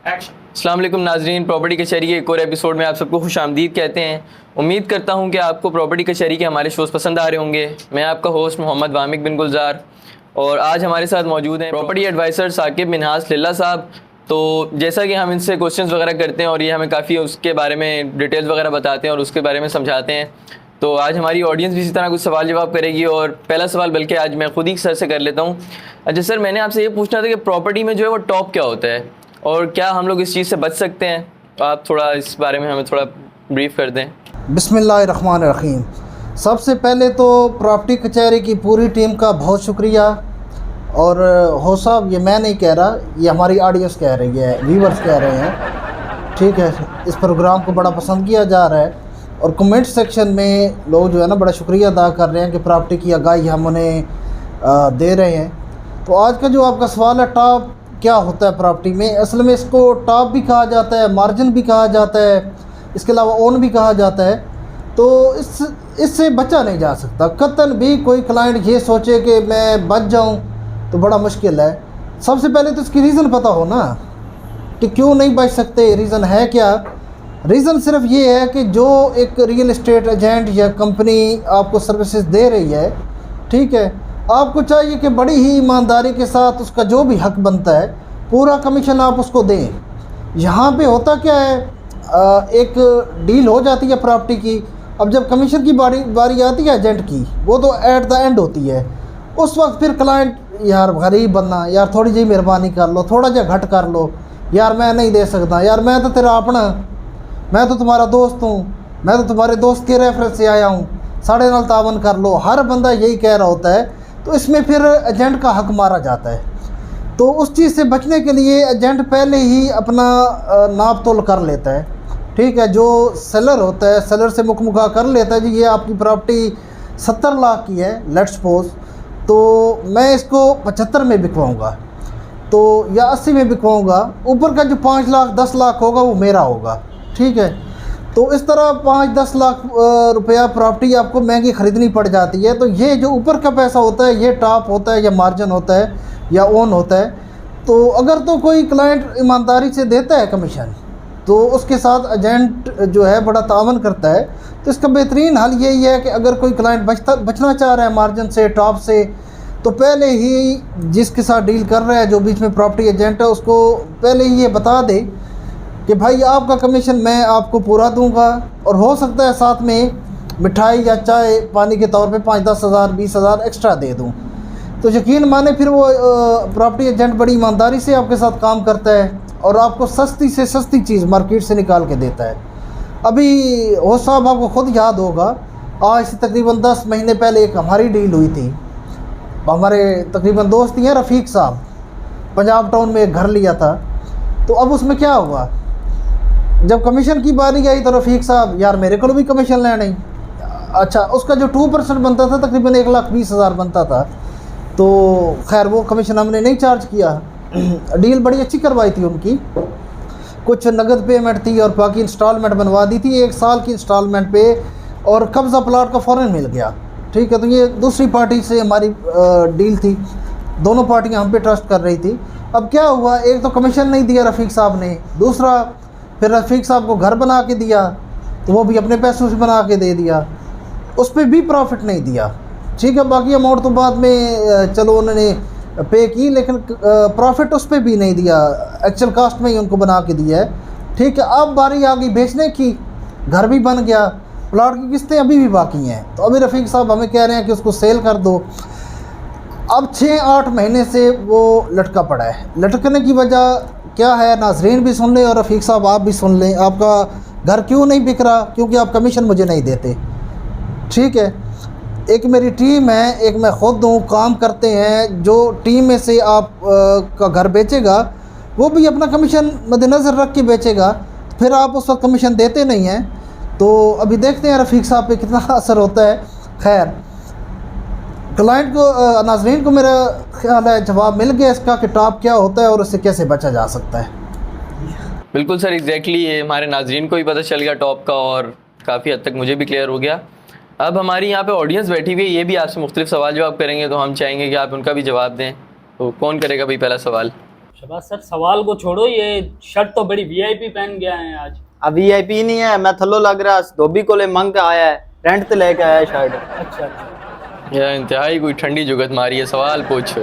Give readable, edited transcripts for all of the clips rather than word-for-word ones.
अस्सलाम वालेकुम नाजरीन, प्रॉपर्टी कचहरी के एक और एपिसोड में आप सबको खुश आमदीद कहते हैं। उम्मीद करता हूं कि आपको प्रॉपर्टी कचहरी के हमारे शोज़ पसंद आ रहे होंगे। मैं आपका होस्ट मोहम्मद वामिक बिन गुलजार और आज हमारे साथ मौजूद हैं प्रॉपर्टी एडवाइज़र साकिब मिनहास लिल्ला साहब। तो जैसा कि हम इनसे क्वेश्चंस वगैरह करते हैं और ये हमें काफ़ी उसके बारे में डिटेल्स वगैरह बताते हैं और उसके बारे में समझाते हैं, तो आज हमारी ऑडियंस भी इसी तरह कुछ सवाल जवाब करेगी। और पहला सवाल बल्कि आज मैं खुद ही सर से कर लेता हूँ। अच्छा सर, मैंने आपसे ये पूछना था कि प्रॉपर्टी में जो है वो टॉप क्या होता है और क्या हम लोग इस चीज़ से बच सकते हैं? तो आप थोड़ा इस बारे में हमें थोड़ा ब्रीफ कर दें। बिस्मिल्लाहिर्रहमानिर्रहीम। सबसे पहले तो प्रॉपर्टी कचहरी की पूरी टीम का बहुत शुक्रिया। और हो साहब, ये मैं नहीं कह रहा, ये हमारी ऑडियंस कह रही है, व्यूवर्स कह रहे हैं। ठीक है, इस प्रोग्राम को बड़ा पसंद किया जा रहा है और कमेंट सेक्शन में लोग जो है ना बड़ा शुक्रिया अदा कर रहे हैं कि प्रॉपर्टी की आगाही हम उन्हें दे रहे हैं। तो आज का जो आपका सवाल है, टॉप क्या होता है प्रॉपर्टी में, असल में इसको टॉप भी कहा जाता है, मार्जिन भी कहा जाता है, इसके अलावा ओन भी कहा जाता है। तो इससे बचा नहीं जा सकता। कतन भी कोई क्लाइंट ये सोचे कि मैं बच जाऊं तो बड़ा मुश्किल है। सबसे पहले तो इसकी रीज़न पता हो ना कि क्यों नहीं बच सकते। रीज़न है क्या? रीज़न सिर्फ ये है कि जो एक रियल एस्टेट एजेंट या कंपनी आपको सर्विसेज दे रही है, ठीक है, आपको चाहिए कि बड़ी ही ईमानदारी के साथ उसका जो भी हक बनता है पूरा कमीशन आप उसको दें। यहाँ पे होता क्या है, एक डील हो जाती है प्रॉपर्टी की। अब जब कमीशन की बारी आती है एजेंट की, वो तो एट द एंड होती है। उस वक्त फिर क्लाइंट, यार गरीब बनना, यार थोड़ी जी मेहरबानी कर लो, थोड़ा जा घट कर लो, यार मैं नहीं दे सकता, यार मैं तो तेरा अपना, मैं तो तुम्हारा दोस्त हूँ, मैं तो तुम्हारे दोस्त के रेफरेंस से आया हूँ, साढ़े नाल तावन कर लो। हर बंदा यही कह रहा होता है, तो इसमें फिर एजेंट का हक मारा जाता है। तो उस चीज़ से बचने के लिए एजेंट पहले ही अपना नाप तोल कर लेता है। ठीक है, जो सेलर होता है, सेलर से मुखा कर लेता है, जी ये आपकी प्रॉपर्टी 70 लाख की है, लेट्स सपोज, तो मैं इसको 75 में बिकवाऊँगा तो या 80 में बिकवाऊँगा, ऊपर का जो 5 लाख 10 लाख होगा वो मेरा होगा। ठीक है, तो इस तरह 5-10 लाख रुपया प्रॉपर्टी आपको महंगी ख़रीदनी पड़ जाती है। तो ये जो ऊपर का पैसा होता है, ये टॉप होता है या मार्जिन होता है या ओन होता है। तो अगर तो कोई क्लाइंट ईमानदारी से देता है कमीशन, तो उसके साथ एजेंट जो है बड़ा तावन करता है। तो इसका बेहतरीन हल यही है कि अगर कोई क्लाइंट बचना चाह रहा है मार्जिन से, टॉप से, तो पहले ही जिसके साथ डील कर रहा है, जो बीच में प्रॉपर्टी एजेंट है, उसको पहले ही ये बता दे कि भाई आपका कमीशन मैं आपको पूरा दूंगा, और हो सकता है साथ में मिठाई या चाय पानी के तौर पे 5-10 हज़ार 20 हज़ार एक्स्ट्रा दे दूं। तो यकीन माने फिर वो प्रॉपर्टी एजेंट बड़ी ईमानदारी से आपके साथ काम करता है और आपको सस्ती से सस्ती चीज़ मार्केट से निकाल के देता है। अभी हो साहब, आपको ख़ुद याद होगा, आज से तकरीबन 10 महीने पहले एक हमारी डील हुई थी। हमारे तकरीबन दोस्त ही हैं, रफ़ीक साहब, पंजाब टाउन में एक घर लिया था। तो अब उसमें क्या हुआ, जब कमीशन की बारी आई तो रफ़ीक साहब, यार मेरे को भी कमीशन लेना ही। अच्छा, उसका जो 2% बनता था तकरीबन 1,20,000 बनता था। तो खैर वो कमीशन हमने नहीं चार्ज किया। डील बड़ी अच्छी करवाई थी उनकी, कुछ नगद पेमेंट थी और बाकी इंस्टॉलमेंट बनवा दी थी 1 साल की इंस्टॉलमेंट पे, और कब्ज़ा प्लाट का फ़ौरन मिल गया। ठीक है, तो ये दूसरी पार्टी से हमारी डील थी, दोनों पार्टियाँ हम पे ट्रस्ट कर रही थी। अब क्या हुआ, एक तो कमीशन नहीं दिया रफ़ीक साहब ने, दूसरा फिर रफ़ीक साहब को घर बना के दिया तो वो भी अपने पैसों से बना के दे दिया, उस पर भी प्रॉफिट नहीं दिया। ठीक है, बाकी अमाउंट तो बाद में चलो उन्होंने पे की, लेकिन प्रॉफिट उस पर भी नहीं दिया, एक्चुअल कास्ट में ही उनको बना के दिया है। ठीक है, अब बारी आ गई बेचने की, घर भी बन गया, प्लाट की किस्तें अभी भी बाकी हैं। तो अभी रफ़ीक साहब हमें कह रहे हैं कि उसको सेल कर दो। अब 6-8 महीने से वो लटका पड़ा है। लटकने की वजह क्या है, नाजरीन भी सुन लें और रफ़ीक साहब आप भी सुन लें। आपका घर क्यों नहीं बिक रहा? क्योंकि आप कमीशन मुझे नहीं देते। ठीक है, एक मेरी टीम है, एक मैं ख़ुद हूँ, काम करते हैं। जो टीम में से आप का घर बेचेगा वो भी अपना कमीशन मद्देनज़र रख के बेचेगा, फिर आप उस वक्त कमीशन देते नहीं हैं। तो अभी देखते हैं रफ़ीक साहब पे कितना असर होता है। खैर, क्लाइंट को, नाज़रीन को मेरा ख्याल है जवाब मिल गया इसका कि टॉप क्या होता है और उससे कैसे बचा जा सकता है। बिल्कुल सर, एग्जैक्टली ये हमारे नाज़रीन को भी पता चल गया टॉप का और काफ़ी हद तक मुझे भी क्लियर हो गया। अब हमारी यहाँ पे ऑडियंस बैठी हुई है, ये भी आपसे मुख्तलिफ सवाल जवाब करेंगे, तो हम चाहेंगे कि आप उनका भी जवाब दें। तो कौन करेगा भाई पहला सवाल? शहबाज सर सवाल को छोड़ो, ये शर्ट तो बड़ी वीआईपी पहन गया है आज। अब वीआईपी नहीं है, मैं थल्लो लग रहा धोबी को ले मंग के आया है, रेंट पे लेके आया है शर्ट। अच्छा अच्छा। यार इंतहाई कोई ठंडी जुगत मारी है, सवाल पूछ।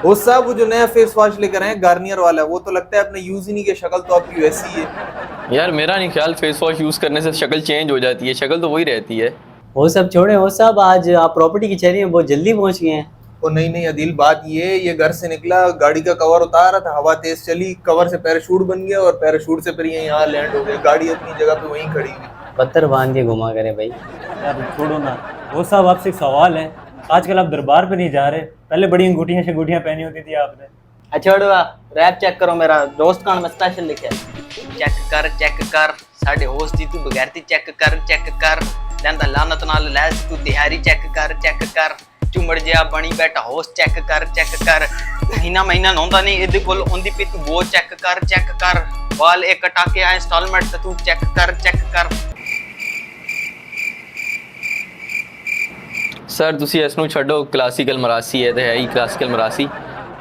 वो साहब वो जो नया फेस वॉश लेकर आए गार्नियर वाला, वो तो लगता है अपने यूज ही नहीं की शक्ल तो आपकी वैसी ही है। यार मेरा नहीं ख्याल फेस वॉश यूज़ करने से शक्ल चेंज हो जाती है, शक्ल तो वही रहती है। वो सब छोड़े, वो सब आज आप प्रॉपर्टी कचहरी में बहुत जल्दी पहुंच गए हैं। ओ नहीं अदिल, बात ये घर से निकला, गाड़ी का कवर उतार रहा था, हवा तेज चली, कवर से पैराशूट बन गया और पैराशूट से फिर ये यहाँ लैंड हो गया, गाड़ी अपनी जगह पे वहीं खड़ी हुई। पत्थर बांध के घुमा करे भाई। यार छोड़ो ना, वो साहब आपसे एक सवाल है, आजकल आप दरबार पे नहीं जा रहे, पहले बड़ी अंगूठियां शंगूठियां पहनी होती थी आपने। अच्छा छोड़वा, रैप चेक करो मेरा दोस्त कान में स्पेशल लिखा है। चेक कर साडे होस्ट दी तू बगैरती चेक कर लैंदा लानत नाल लैस तू तिहारी चेक कर चुमड़ जिया बनी बैठा होस्ट चेक कर महीना नौंदा नहीं इहदे कोल ओंदी पी तू वो चेक कर वाल एक कटा के आ इंस्टॉलमेंट तू चेक कर। सर ਤੁਸੀਂ ਇਸ ਨੂੰ ਛੱਡੋ, ਕਲਾਸੀਕਲ ਮਰਾਸੀ ਹੈ ਤੇ ਹੈ ਹੀ ਕਲਾਸੀਕਲ ਮਰਾਸੀ।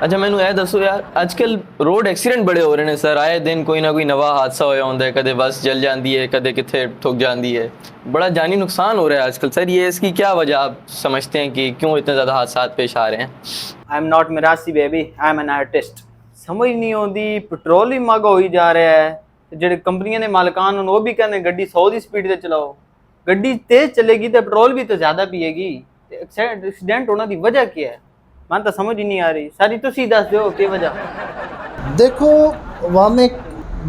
ਅੱਛਾ ਮੈਨੂੰ ਇਹ ਦੱਸੋ ਯਾਰ, ਅੱਜ ਕੱਲ ਰੋਡ ਐਕਸੀਡੈਂਟ ਬੜੇ ਹੋ ਰਹੇ ਨੇ ਸਰ, ਆਏ ਦਿਨ ਕੋਈ ਨਾ ਕੋਈ ਨਵਾਂ ਹਾਦਸਾ ਹੋਇਆ ਹੁੰਦਾ है, ਕਦੇ ਬੱਸ जल ਜਾਂਦੀ है, कदे किथे ठुक जाती है, बड़ा जानी नुकसान हो रहा है आजकल सर। ये इसकी क्या वजह आप समझते हैं कि क्यों इतने ज़्यादा हादसा पेश आ रहे हैं? I am not Mirasi baby, I am an artist. समझ नहीं आती, पेट्रोल ही महंगा हो जा रहा है, ਜਿਹੜੇ ਕੰਪਨੀਆਂ ਦੇ ਮਾਲਕਾਨ ਹਨ ਉਹ ਵੀ ਕਹਿੰਦੇ ਗੱਡੀ 100 ਦੀ ਸਪੀਡ ਤੇ ਚਲਾਓ, ਗੱਡੀ ਤੇਜ਼ ਚਲੇਗੀ ਤੇ ਪੈਟਰੋਲ ਵੀ ਤਾਂ ਜ਼ਿਆਦਾ ਪੀਏਗੀ। एक्सीडेंट होने की वजह क्या है, मैं तो समझ ही नहीं आ रही। सारी तुसी दस दो क्या वजह। देखो वहाँ में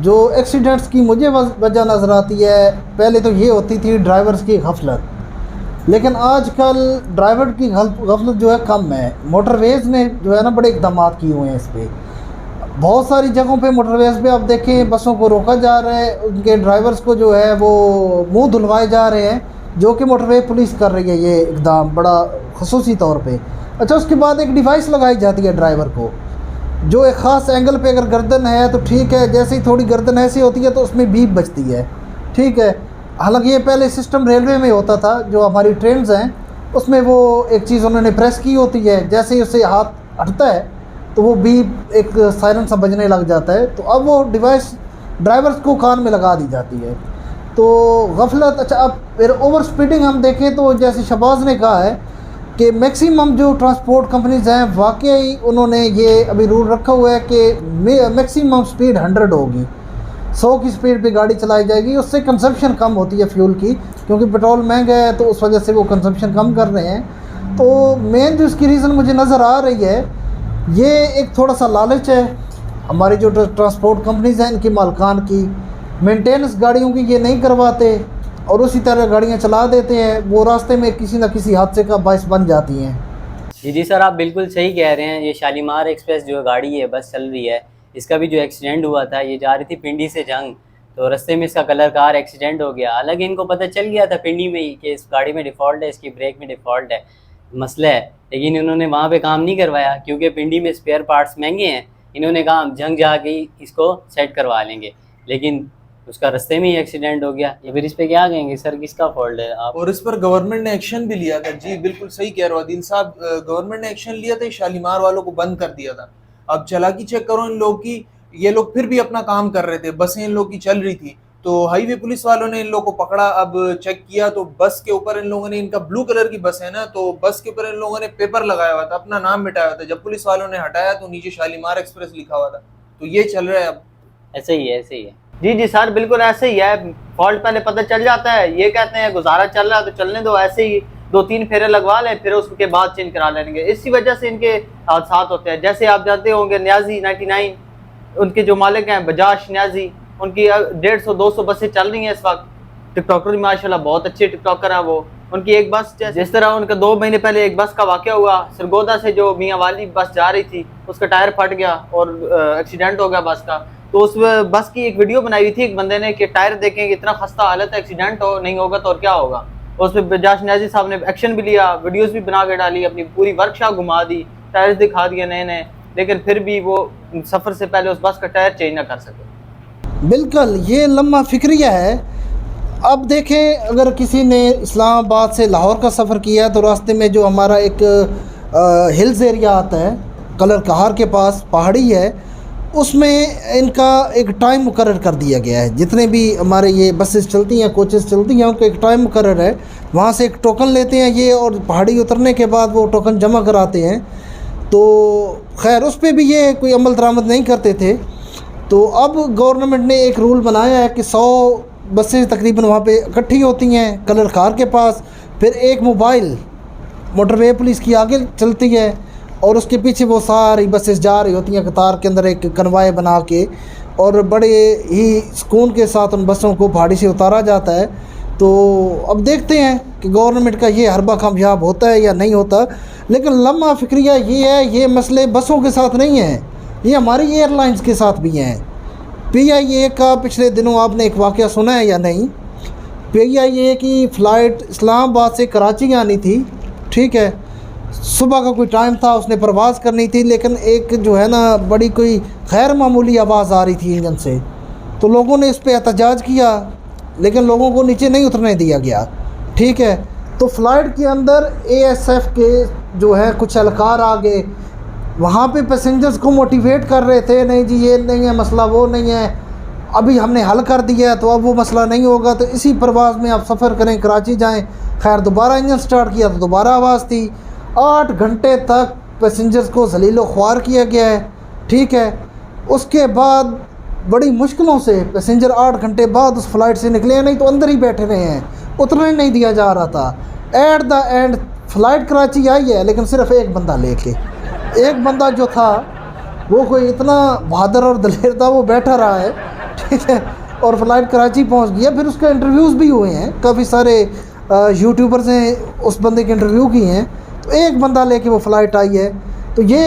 जो एक्सीडेंट्स की मुझे वजह नज़र आती है, पहले तो ये होती थी ड्राइवर्स की गफलत, लेकिन आजकल ड्राइवर की गफलत जो है कम है। मोटरवेज़ ने जो है ना बड़े इकदाम किए हुए हैं इस पर, बहुत सारी जगहों पे मोटरवेज़ पे आप देखें बसों को रोका जा रहा है, उनके ड्राइवर्स को जो है वो मुँह धुलवाए जा रहे हैं, जो कि मोटरवे पुलिस कर रही है ये इकदाम बड़ा खसूसी तौर पे। अच्छा उसके बाद एक डिवाइस लगाई जाती है ड्राइवर को, जो एक ख़ास एंगल पे अगर गर्दन है तो ठीक है, जैसे ही थोड़ी गर्दन ऐसी होती है तो उसमें बीप बजती है, ठीक है। हालांकि ये पहले सिस्टम रेलवे में होता था, जो हमारी ट्रेन्स हैं उसमें वो एक चीज़ उन्होंने प्रेस की होती है, जैसे ही उससे हाथ हटता है तो वो बीप एक सायरन सा बजने लग जाता है, तो अब वो डिवाइस ड्राइवर्स को कान में लगा दी जाती है। तो गफलत। अच्छा अब फिर ओवर स्पीडिंग हम देखें तो जैसे शहबाज ने कहा है कि मैक्सिमम जो ट्रांसपोर्ट कंपनीज हैं वाकई उन्होंने ये अभी रूल रखा हुआ है कि मैक्सिमम स्पीड 100 होगी, 100 की स्पीड पे गाड़ी चलाई जाएगी। उससे कंजप्शन कम होती है फ्यूल की, क्योंकि पेट्रोल महंगा है तो उस वजह से वो कंजप्शन कम कर रहे हैं। तो मेन जो इसकी रीज़न मुझे नज़र आ रही है, ये एक थोड़ा सा लालच है हमारी जो ट्रांसपोर्ट कंपनीज हैं इनकी मालकान की, मेंटेनेंस गाड़ियों की ये नहीं करवाते और उसी तरह गाड़ियाँ चला देते हैं, वो रास्ते में किसी न किसी हादसे का बायस बन जाती हैं। जी सर आप बिल्कुल सही कह रहे हैं। ये शालीमार एक्सप्रेस जो गाड़ी है बस चल रही है, इसका भी जो एक्सीडेंट हुआ था, ये जा रही थी पिंडी से जंग, तो रास्ते में इसका कलर कार एक्सीडेंट हो गया। हालांकि इनको पता चल गया था पिंडी में ही कि इस गाड़ी में डिफ़ॉल्ट है, इसकी ब्रेक में डिफ़ॉल्ट है, मसला है, लेकिन इन्होंने वहाँ पे काम नहीं करवाया क्योंकि पिंडी में स्पेयर पार्ट्स महंगे हैं। इन्होंने कहा हम जंग जाके इसको सेट करवा लेंगे, लेकिन उसका रास्ते में ही एक्सीडेंट हो गया। ये फिर इस पे क्या कहेंगे सर, किसका फॉल्ट है आप? और इस पर गवर्नमेंट ने एक्शन भी लिया था। जी बिल्कुल सही कह रहे हो अदील साहब, गवर्नमेंट ने एक्शन लिया था, शालीमार वालों को बंद कर दिया था। अब चालाकी चेक करो इन लोग की, ये लोग फिर भी अपना काम कर रहे थे, बसें इन लोग की चल रही थी, तो हाईवे पुलिस वालों ने इन लोग को पकड़ा। अब चेक किया तो बस के ऊपर इन लोगों ने, इनका ब्लू कलर की बस है ना, तो बस के ऊपर इन लोगों ने पेपर लगाया हुआ था, अपना नाम मिटाया हुआ था। जब पुलिस वालों ने हटाया तो नीचे शालीमार एक्सप्रेस लिखा हुआ था। तो ये चल रहा है अब। ऐसे ही है। जी सर बिल्कुल ऐसे ही है। फॉल्ट पहले पता चल जाता है, ये कहते हैं गुजारा चल रहा है तो चलने दो, ऐसे ही 2-3 फेरे लगवा लें फिर उसके बाद चेंज करा लेंगे। इसी वजह से इनके हादसा होते हैं। जैसे आप जानते होंगे न्याजी 99 उनके जो मालिक हैं बजाज न्याजी, उनकी 150-200 बसें चल रही हैं इस वक्त। टिकटॉकर भी माशाल्लाह बहुत अच्छे टिकटॉकर हैं वो। उनकी एक बस जिस तरह उनका 2 महीने पहले एक बस का वाक़या हुआ, सरगोदा से जो मियाँ वाली बस जा रही थी उसका टायर फट गया और एक्सीडेंट हो गया बस का। तो उस बस की एक वीडियो बनाई हुई थी एक बंदे ने कि टायर देखें कि इतना खस्ता हालत है, एक्सीडेंट हो नहीं होगा तो और क्या होगा। उस पर बजाज न्याजी साहब ने एक्शन भी लिया, वीडियोस भी बना के डाली, अपनी पूरी वर्कशॉप घुमा दी, टायर्स दिखा दिए नए, लेकिन फिर भी वो सफ़र से पहले उस बस का टायर चेंज ना कर सके। बिल्कुल ये लम्हा फिक्रिया है। अब देखें अगर किसी ने इस्लामाबाद से लाहौर का सफ़र किया है तो रास्ते में जो हमारा एक हिल्स एरिया आता है कलर कहार के पास, पहाड़ी है, उसमें इनका एक टाइम मुकर्रर कर दिया गया है। जितने भी हमारे ये बसेस चलती हैं, कोचेस चलती हैं, उनका एक टाइम मुकर्रर है। वहाँ से एक टोकन लेते हैं ये, और पहाड़ी उतरने के बाद वो टोकन जमा कराते हैं। तो खैर उस पर भी ये कोई अमल दरामद नहीं करते थे। तो अब गवर्नमेंट ने एक रूल बनाया है कि 100 बसें तकरीबन वहाँ पे इकट्ठी होती हैं कलर कार के पास, फिर एक मोबाइल मोटरवे पुलिस की आगे चलती है और उसके पीछे वो सारी बसेस जा रही होती हैं कतार के अंदर एक कन्वाय बना के, और बड़े ही सुकून के साथ उन बसों को पहाड़ी से उतारा जाता है। तो अब देखते हैं कि गवर्नमेंट का ये हरबा कामयाब होता है या नहीं होता। लेकिन लम्हा फ़िक्रिया ये है, ये मसले बसों के साथ नहीं हैं, ये हमारी एयरलाइंस के साथ भी हैं। PIA का पिछले दिनों आपने एक वाक़या सुना है या नहीं? PIA की फ़्लाइट इस्लामाबाद से कराची आनी थी, ठीक है, सुबह का कोई टाइम था, उसने परवाज़ करनी थी, लेकिन एक जो है ना बड़ी कोई गैर मामूली आवाज़ आ रही थी इंजन से। तो लोगों ने इस पर एहतजाज किया, लेकिन लोगों को नीचे नहीं उतरने दिया गया, ठीक है। तो फ़्लाइट के अंदर ASF के जो है कुछ एहलकार आ गए, वहाँ पे पैसेंजर्स को मोटिवेट कर रहे थे, नहीं जी ये नहीं है मसला, वो नहीं है, अभी हमने हल कर दिया है तो अब वो मसला नहीं होगा, तो इसी परवाज़ में आप सफ़र करें, कराची जाएं। खैर दोबारा इंजन स्टार्ट किया तो दोबारा आवाज़ थी। 8 घंटे तक पैसेंजर्स को ज़लीलो ख्वार किया गया है, ठीक है। उसके बाद बड़ी मुश्किलों से पैसेंजर 8 घंटे बाद उस फ्लाइट से निकले हैं, नहीं तो अंदर ही बैठे रहे हैं, उतरने नहीं दिया जा रहा था। At the end flight Karachi आई है, लेकिन सिर्फ़ एक बंदा लेके, एक बंदा जो था वो कोई इतना बहादुर और दलेर था, वो बैठा रहा है, ठीक है, और फ़्लाइट कराची पहुंच गया। फिर उसके इंटरव्यूज़ भी हुए हैं, काफ़ी सारे यूट्यूबर्स ने उस बंदे के इंटरव्यू किए हैं। तो एक बंदा लेके वो फ़्लाइट आई है। तो ये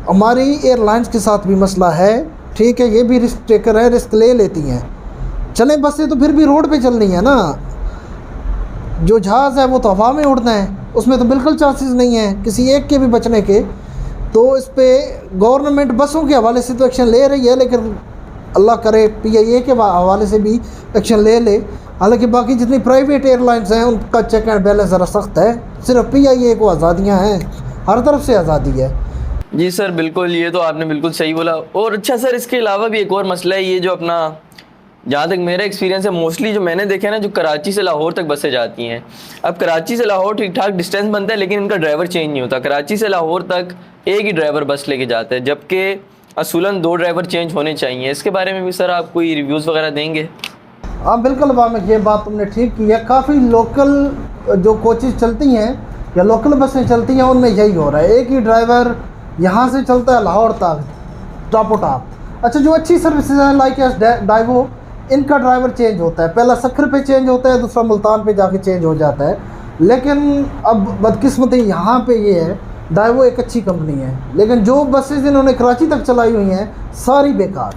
हमारी एयरलाइंस के साथ भी मसला है, ठीक है, ये भी रिस्क टेकर है, रिस्क ले लेती हैं। चलें बसें तो फिर भी रोड पे चलनी है ना, जो जहाज़ है वो तो हवा में उड़ना है, उसमें तो बिल्कुल चांसेस नहीं है किसी एक के भी बचने के। तो इस पर गवर्नमेंट बसों के हवाले से तो एक्शन ले रही है, लेकिन अल्लाह करे PIA के हवाले से भी एक्शन ले ले। हालांकि बाकी जितनी प्राइवेट एयरलाइंस हैं उनका चेक एंड बैलेंस ज़रा सख्त है, सिर्फ PIA को आज़ादियाँ हैं, हर तरफ से आज़ादी है। जी सर बिल्कुल, ये तो आपने बिल्कुल सही बोला। और अच्छा सर, इसके अलावा भी एक और मसला है, ये जो अपना, जहाँ तक मेरा एक्सपीरियंस है, मोस्टली जो मैंने देखा है ना, जो कराची से लाहौर तक बसें जाती हैं। अब कराची से लाहौर ठीक ठाक डिस्टेंस बनता है, लेकिन इनका ड्राइवर चेंज नहीं होता। कराची से लाहौर तक एक ही ड्राइवर बस लेके जाता है, जबकि असूलन 2 ड्राइवर चेंज होने चाहिए। इसके बारे में भी सर आप कोई रिव्यूज़ वगैरह देंगे? हाँ बिल्कुल वामिक, ये बात तुमने ठीक की है। काफ़ी लोकल जो कोचेज़ चलती हैं या लोकल बसें चलती हैं, उनमें यही हो रहा है, एक ही ड्राइवर यहाँ से चलता है लाहौर तक टॉपो टॉप। अच्छा, जो अच्छी सर्विसेज हैं लाइक डाइवो, इनका ड्राइवर चेंज होता है, पहला सखर पे चेंज होता है, दूसरा मुल्तान पे जाके चेंज हो जाता है। लेकिन अब बदकिस्मती यहाँ पे ये है, डाइवो एक अच्छी कंपनी है, लेकिन जो बसेज इन्होंने कराची तक चलाई हुई हैं सारी बेकार।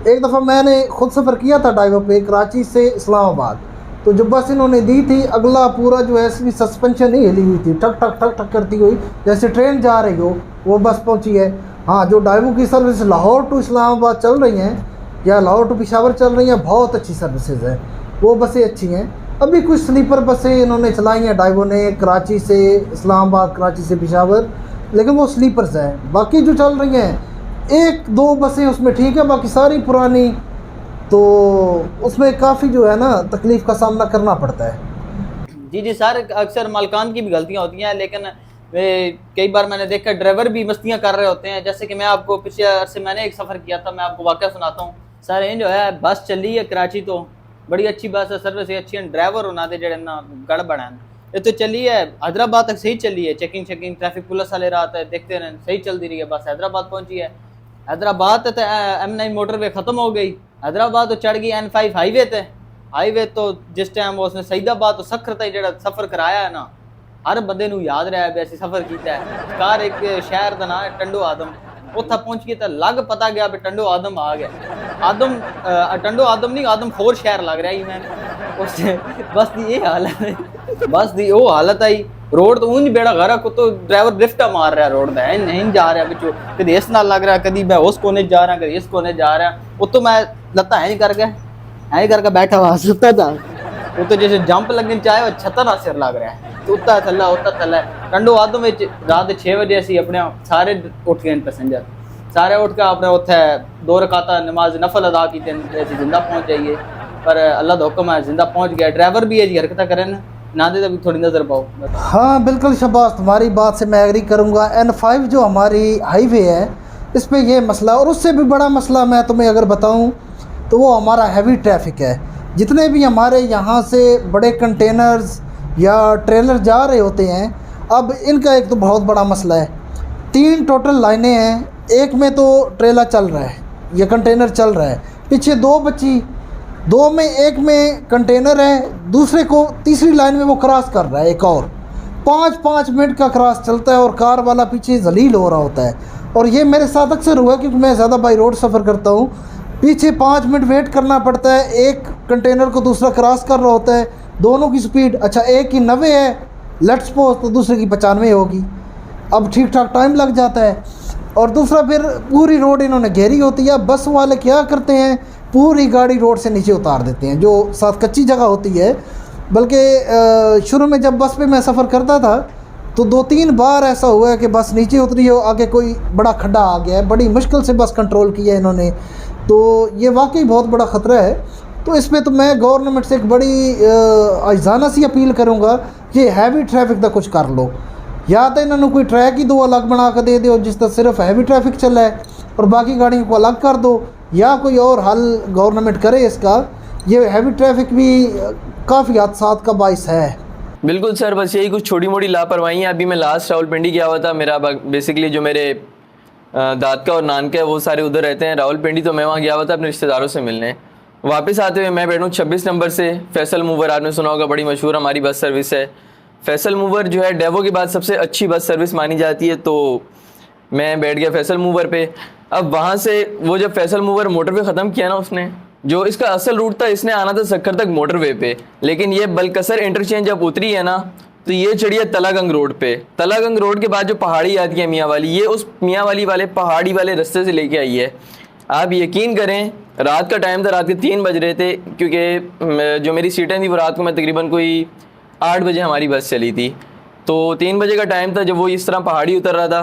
एक दफ़ा मैंने ख़ुद सफ़र किया था डाइवो पे, कराची से इस्लामाबाद, तो जो बस इन्होंने दी थी, अगला पूरा जो है इसकी सस्पेंशन ही हिली हुई थी, ठक ठक ठक ठक करती हुई, जैसे ट्रेन जा रही हो वो बस पहुंची है। हाँ, जो डाइवो की सर्विस लाहौर टू इस्लामाबाद चल रही हैं या लाहौर टू पेशावर चल रही हैं, बहुत अच्छी सर्विसेज हैं, वो बसें अच्छी हैं। अभी कुछ स्लीपर बसें इन्होंने चलाई हैं डाइवो ने, कराची से इस्लामाबाद, कराची से पेशावर, लेकिन वो स्लीपर्स हैं। बाकी जो चल रही हैं 1-2 बसें उसमें ठीक है, बाकी सारी पुरानी, तो उसमें काफ़ी जो है ना तकलीफ़ का सामना करना पड़ता है। जी सर, अक्सर मालकान की भी गलतियाँ होती हैं, लेकिन कई बार मैंने देखा ड्राइवर भी मस्तियाँ कर रहे होते हैं। जैसे कि मैं आपको पिछले अरसे मैंने एक सफ़र किया था, मैं आपको वाक़या सुनाता हूँ सर। ये जो है बस चली है कराची, तो बड़ी अच्छी बस है, सर्विस अच्छी है, ड्राइवर होना दे जड़े ना गड़बड़ है। ये तो चली है हैदराबाद तक सही चली है, चेकिंग ट्रैफिक पुलिस वाले रात है देखते रहे, सही चलती रही है बस, हैदराबाद पहुंची है। हैदराबाद तो M9 मोटरवे ख़त्म हो गई, हैदराबाद तो चढ़ गई N5 हाईवे तो जिस टाइम वो उसने सईदाबाद तो सखर तक जो सफ़र कराया है ना, हर बंदे नूं याद रहा है ऐसे सफ़र किया है। कार एक शहर का नाम है टंडो आदम, उत्थे पहुंच गए तो लग पता गया भी टंडो आदम आ गया। टंडो आदम नहीं, आदम 4 शहर लग रहा ही मैंने उस बस दी ये हालत है, बस दी वो हालत आई। रोड तो ऊंज बेड़ा घर को तो ड्राइवर ड्रिफ्टा मार रहा है, रोड पे नहीं जा रहा बिचो, कभी इस नाल लग रहा, कभी मैं उस कोने जा रहा, कभी इस कोने जा रहा। वो तो मैं लत्ता ऐ करके बैठा हुआ सुता था, वो तो जैसे जंप लगने चाहे वो छत्तर सिर लग रहा है, तो उत्ता थल्ला टंडो आदम में रात 6 बजे असी अपने सारे उठ गए पैसेंजर, सारे उठ के अपने उत्थे 2 रकाता नमाज नफल अदा की जिंदा पहुंच जाइए, पर अल्लाह दा हुक्म है जिंदा पहुंच गया। ड्राइवर भी है जी हरकत करें ना दे भी थोड़ी नज़र पाओ। हाँ बिल्कुल शबाज, तुम्हारी बात से मैं एग्री करूँगा। N5 जो हमारी हाईवे है इस पे ये मसला, और उससे भी बड़ा मसला मैं तुम्हें अगर बताऊँ तो वो हमारा हैवी ट्रैफिक है। जितने भी हमारे यहाँ से बड़े कंटेनर्स या ट्रेलर जा रहे होते हैं, अब इनका एक तो बहुत बड़ा मसला है। 3 टोटल लाइनें हैं, एक में तो ट्रेलर चल रहा है या कंटेनर चल रहा है, पीछे 2 बची, 2 में एक में कंटेनर है, दूसरे को तीसरी लाइन में वो क्रॉस कर रहा है एक और 5-5 मिनट का क्रॉस चलता है और कार वाला पीछे जलील हो रहा होता है। और ये मेरे साथ अक्सर हुआ क्योंकि मैं ज़्यादा बाई रोड सफ़र करता हूँ। पीछे 5 मिनट वेट करना पड़ता है, एक कंटेनर को दूसरा क्रॉस कर रहा होता है, दोनों की स्पीड अच्छा एक की 90 है लेट्स सपोज, तो दूसरे की 95 होगी। अब ठीक ठाक टाइम लग जाता है। और दूसरा फिर पूरी रोड इन्होंने घेरी होती है। बस वाले क्या करते हैं, पूरी गाड़ी रोड से नीचे उतार देते हैं, जो साथ कच्ची जगह होती है। बल्कि शुरू में जब बस पे मैं सफ़र करता था तो 2-3 बार ऐसा हुआ है कि बस नीचे उतरी हो, आगे कोई बड़ा खड्डा आ गया है, बड़ी मुश्किल से बस कंट्रोल किया है इन्होंने। तो ये वाकई बहुत बड़ा ख़तरा है। तो इस पर तो मैं गवर्नमेंट से एक बड़ी आइजाना सी अपील करूँगा कि हैवी ट्रैफिक का कुछ कर लो, या तो इन्होंने कोई ट्रैक ही 2 अलग बना कर दे दो जिस तरह सिर्फ हैवी ट्रैफिक चला है और बाकी गाड़ियों को अलग कर दो, या कोई और हल गवर्नमेंट करे इसका। ये हैवी ट्रैफिक भी काफ़ी हादसात का बाइस है। बिल्कुल सर, बस यही कुछ छोटी मोटी लापरवाही। अभी मैं लास्ट रावलपिंडी गया हुआ था, मेरा बेसिकली जो मेरे दादका और नानका है वो सारे उधर रहते हैं रावलपिंडी, तो मैं वहाँ गया हुआ था अपने रिश्तेदारों से मिलने। वापस आते हुए मैं बैठूँ 26 नंबर से फैसल मूवर, आपने सुना होगा, बड़ी मशहूर हमारी बस सर्विस है। फैसल मूवर जो है डेवो के बाद सबसे अच्छी बस सर्विस मानी जाती है, तो मैं बैठ गया फैसल मूवर पे। अब वहाँ से वो जब फैसल मूवर मोटरवे ख़त्म किया ना उसने, जो इसका असल रूट था इसने आना था सक्खर तक मोटरवे पे, लेकिन ये बलकसर इंटरचेंज जब उतरी है ना तो ये चढ़ी है तलागंग रोड पे। तलागंग रोड के बाद जो पहाड़ी आती है मियाँ वाली, ये उस मियाँ वाली वाले पहाड़ी वाले रास्ते से लेके आई है। आप यकीन करें रात का टाइम था, रात के 3 बज रहे थे, क्योंकि जो मेरी सीटें थी वो रात को मैं तकरीबन कोई 8 बजे हमारी बस चली थी, तो 3 बजे का टाइम था जब वो इस तरह पहाड़ी उतर रहा था।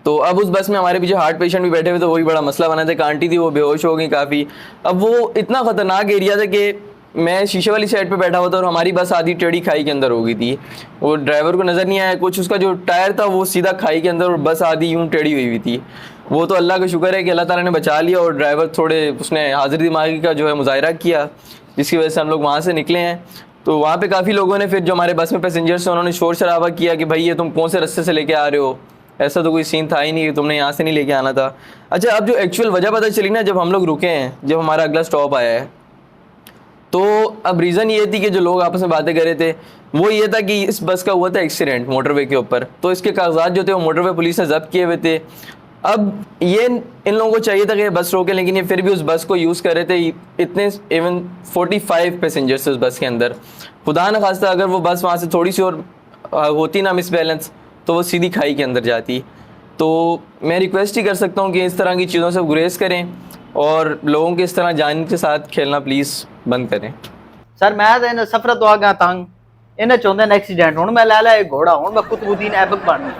तो अब उस बस में हमारे पीछे हार्ट पेशेंट भी बैठे हुए, तो वही बड़ा मसला बना था। एक आंटी थी वो बेहोश हो गई काफ़ी। अब वो इतना ख़तरनाक एरिया था कि मैं शीशे वाली साइड पे बैठा हुआ था और हमारी बस आधी टेढ़ी खाई के अंदर हो गई थी। वो ड्राइवर को नज़र नहीं आया कुछ, उसका जो टायर था वो सीधा खाई के अंदर और बस आधी यूँ टेढ़ी हुई थी। वो तो अल्लाह का शुक्र है कि अल्लाह ताला ने बचा लिया और ड्राइवर थोड़े उसने हाजिर दिमागी का जो है मुजाहिरा किया, जिसकी वजह से हम लोग वहाँ से निकले हैं। तो वहाँ पे काफ़ी लोगों ने फिर जो हमारे बस में पैसेंजर्स हैं उन्होंने शोर शराबा किया कि भाई ये तुम कौन से रास्ते से लेके आ रहे हो, ऐसा तो कोई सीन था ही नहीं कि तुमने यहाँ से नहीं लेके आना था। अच्छा, अब जो एक्चुअल वजह पता चली ना, जब हम लोग रुके हैं, जब हमारा अगला स्टॉप आया है, तो अब रीज़न ये थी कि जो लोग आपस में बातें कर रहे थे वो ये था कि इस बस का हुआ था एक्सीडेंट मोटरवे के ऊपर, तो इसके कागजात जो थे वो मोटरवे पुलिस ने जब्त किए हुए थे। अब ये इन लोगों को चाहिए था कि बस रोके, लेकिन ये फिर भी उस बस को यूज़ कर रहे थे। इतने इवन 45 पैसेंजर्स उस बस के अंदर। खुदा न खास्ता अगर वो बस वहाँ से थोड़ी सी और होती ना मिसबैलेंस, तो वो सीधी खाई के अंदर जाती। तो मैं रिक्वेस्ट ही कर सकता हूँ कि इस तरह की चीज़ों से गुरेज करें और लोगों के इस तरह जान के साथ खेलना प्लीज़ बंद करें। सर मैं तो इन्हें सफर तो आ गया तंग, इन्हें चाहते हैं एक्सीडेंट। हूँ मैं लै लिया घोड़ा, हूँ मैं कुतुबुद्दीन ऐबक बन,